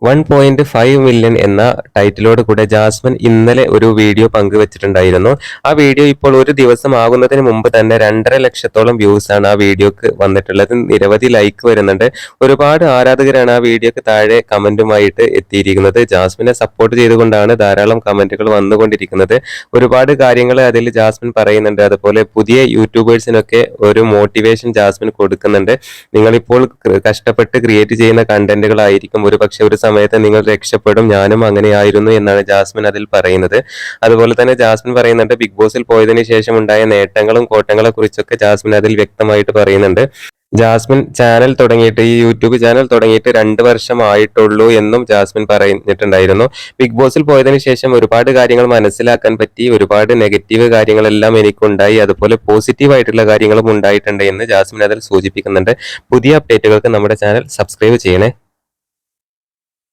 1.5 million എന്ന ടൈറ്റിലോട് കൂടെ Jasmine ഇന്നലെ ഒരു വീഡിയോ പങ്കുവച്ചിട്ടുണ്ടായിരുന്നു. ആ വീഡിയോ ഇപ്പോൾ ഒരു ദിവസം ആകുന്നതിന് മുമ്പ് തന്നെ 2.5 ലക്ഷത്തോളം വ്യൂസ് ആണ് ആ വീഡിയോക്ക് വന്നിട്ടുള്ളത്. നിരവധി ലൈക്ക് വരുന്നുണ്ട്. ഒരുപാട് ആരാധകരാണ് ആ വീഡിയോക്ക് താഴെ കമന്റുമായിട്ട് എത്തിയിരിക്കുന്നത്. ജാസ്മിനെ സപ്പോർട്ട് ചെയ്തുകൊണ്ടാണ് ധാരാളം കമന്റുകൾ വന്നുകൊണ്ടിരിക്കുന്നത്. ഒരുപാട് കാര്യങ്ങൾ അതിൽ ജാസ്മിൻ പറയുന്നുണ്ട്. അതുപോലെ പുതിയ യൂട്യൂബേഴ്സിനൊക്കെ ഒരു മോട്ടിവേഷൻ ജാസ്മിൻ കൊടുക്കുന്നുണ്ട്. നിങ്ങളിപ്പോൾ കഷ്ടപ്പെട്ട് ക്രിയേറ്റ് ചെയ്യുന്ന കണ്ടന്റുകളായിരിക്കും ഒരുപക്ഷെ ഒരു സമയത്ത് നിങ്ങൾ രക്ഷപ്പെടും, ഞാനും അങ്ങനെയായിരുന്നു എന്നാണ് ജാസ്മിൻ അതിൽ പറയുന്നത്. അതുപോലെ തന്നെ ജാസ്മിൻ പറയുന്നുണ്ട് ബിഗ് ബോസിൽ പോയതിനു ശേഷം ഉണ്ടായ നേട്ടങ്ങളും കോട്ടങ്ങളെ കുറിച്ചൊക്കെ ജാസ്മിൻ അതിൽ വ്യക്തമായിട്ട് പറയുന്നുണ്ട്. ജാസ്മിൻ ചാനൽ തുടങ്ങിയിട്ട് ഈ യൂട്യൂബ് ചാനൽ തുടങ്ങിയിട്ട് 2 വർഷം ആയിട്ടുള്ളൂ എന്നും ജാസ്മിൻ പറഞ്ഞിട്ടുണ്ടായിരുന്നു. ബിഗ് ബോസിൽ പോയതിനു ശേഷം ഒരുപാട് കാര്യങ്ങൾ മനസ്സിലാക്കാൻ പറ്റി, ഒരുപാട് നെഗറ്റീവ് കാര്യങ്ങളെല്ലാം എനിക്കുണ്ടായി, അതുപോലെ പോസിറ്റീവ് ആയിട്ടുള്ള കാര്യങ്ങളും ഉണ്ടായിട്ടുണ്ട് എന്ന് ജാസ്മിൻ അതിൽ സൂചിപ്പിക്കുന്നുണ്ട്. പുതിയ അപ്ഡേറ്റുകൾക്ക് നമ്മുടെ ചാനൽ സബ്സ്ക്രൈബ് ചെയ്യണേ.